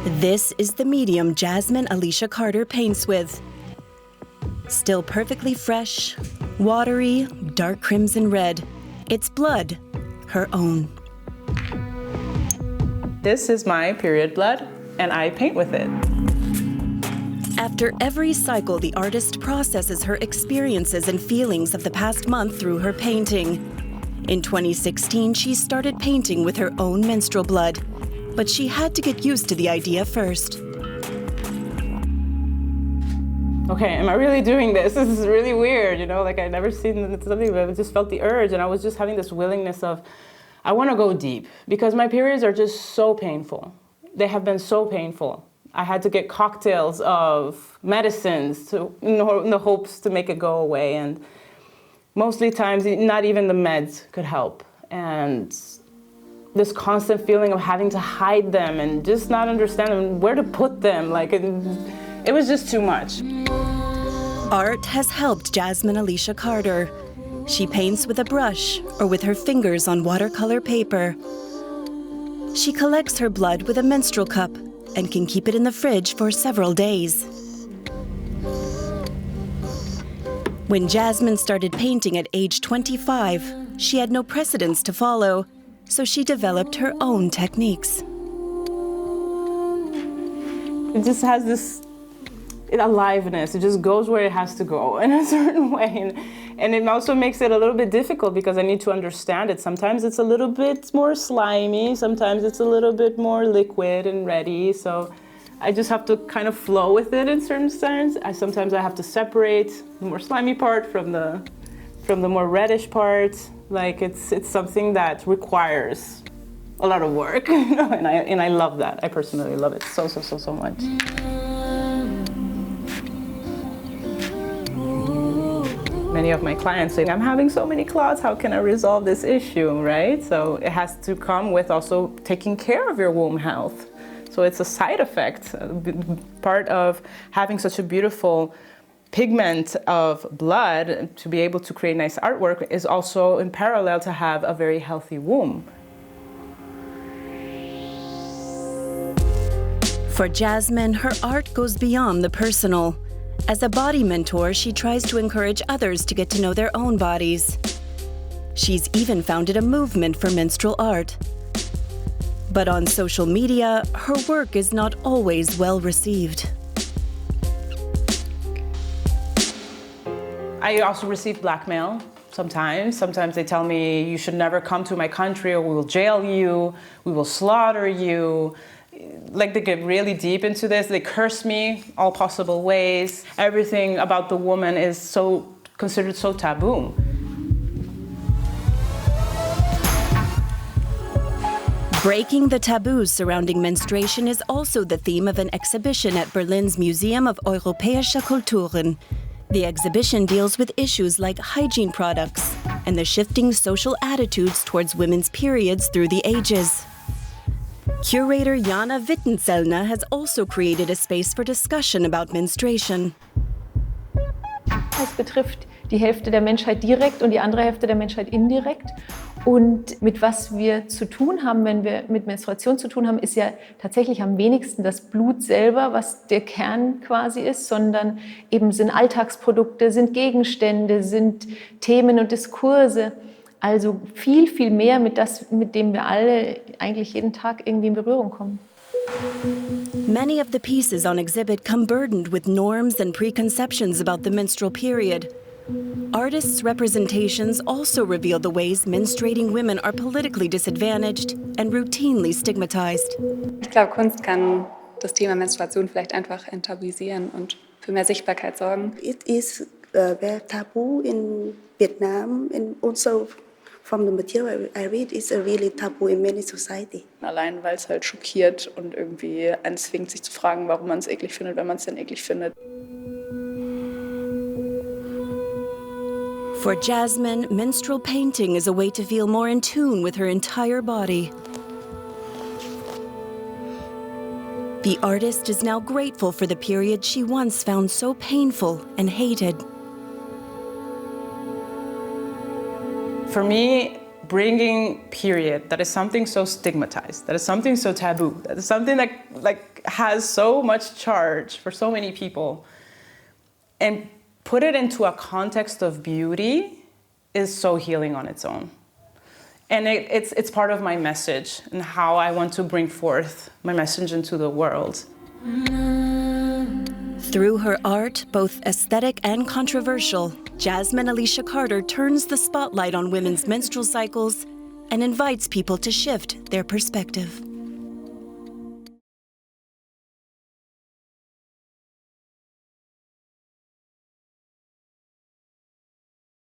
This is the medium Jasmine Alicia Carter paints with. Still perfectly fresh, watery, dark crimson red. It's blood, her own. This is my period blood, and I paint with it. After every cycle, the artist processes her experiences and feelings of the past month through her painting. In 2016, she started painting with her own menstrual blood, but she had to get used to the idea first. Okay, am I really doing this? This is really weird, you know, like I'd never seen something, but I just felt the urge, and I was just having this willingness of, I want to go deep, because my periods are just so painful. They have been so painful. I had to get cocktails of medicines in the hopes to make it go away, and mostly times, not even the meds could help. And this constant feeling of having to hide them and just not understand where to put them, like it was just too much. Art has helped Jasmine Alicia Carter. She paints with a brush or with her fingers on watercolor paper. She collects her blood with a menstrual cup and can keep it in the fridge for several days. When Jasmine started painting at age 25, she had no precedents to follow, so she developed her own techniques. It just has this aliveness. It just goes where it has to go in a certain way. And it also makes it a little bit difficult because I need to understand it. Sometimes it's a little bit more slimy, sometimes it's a little bit more liquid and ready. So I just have to kind of flow with it in certain sense. Sometimes I have to separate the more slimy part from the more reddish part. Like it's something that requires a lot of work, you know? and I love that. I personally love it so much. Many of my clients say, I'm having so many clots, how can I resolve this issue, right? So it has to come with also taking care of your womb health. So it's a side effect. Part of having such a beautiful pigment of blood to be able to create nice artwork is also in parallel to have a very healthy womb. For Jasmine, her art goes beyond the personal. As a body mentor, she tries to encourage others to get to know their own bodies. She's even founded a movement for menstrual art. But on social media, her work is not always well received. I also receive blackmail sometimes. Sometimes they tell me, you should never come to my country or we will jail you, we will slaughter you. Like they get really deep into this. They curse me all possible ways. Everything about the woman is considered so taboo. Breaking the taboos surrounding menstruation is also the theme of an exhibition at Berlin's Museum of Europäische Kulturen. The exhibition deals with issues like hygiene products and the shifting social attitudes towards women's periods through the ages. Curator Gönna has also created a space for discussion about menstruation. Es betrifft die Hälfte der Menschheit direkt und die andere Hälfte der Menschheit indirekt. Und mit was wir zu tun haben, wenn wir mit Menstruation zu tun haben, ist ja tatsächlich am wenigsten das Blut selber, was der Kern quasi ist, sondern eben sind Alltagsprodukte, sind Gegenstände, sind Themen und Diskurse. Also viel, viel mehr mit dem wir alle eigentlich jeden Tag irgendwie in Berührung kommen. Many of the pieces on exhibit come burdened with norms and preconceptions about the menstrual period. Artists' representations also reveal the ways menstruating women are politically disadvantaged and routinely stigmatized. Ich glaube, Kunst kann das Thema Menstruation vielleicht einfach enttabuisieren und für mehr Sichtbarkeit sorgen. It is very taboo in Vietnam and also from the material I read, it's a really taboo in many society. Allein weil es halt schockiert und irgendwie einen zwingt, sich zu fragen, warum man es eklig findet, wenn man es denn eklig findet. For Jasmine, menstrual painting is a way to feel more in tune with her entire body. The artist is now grateful for the period she once found so painful and hated. For me, bringing period, that is something so stigmatized, that is something so taboo, that is something that has so much charge for so many people, and put it into a context of beauty is so healing on its own. And it's part of my message and how I want to bring forth my message into the world. Through her art, both aesthetic and controversial, Jasmine Alicia Carter turns the spotlight on women's menstrual cycles and invites people to shift their perspective.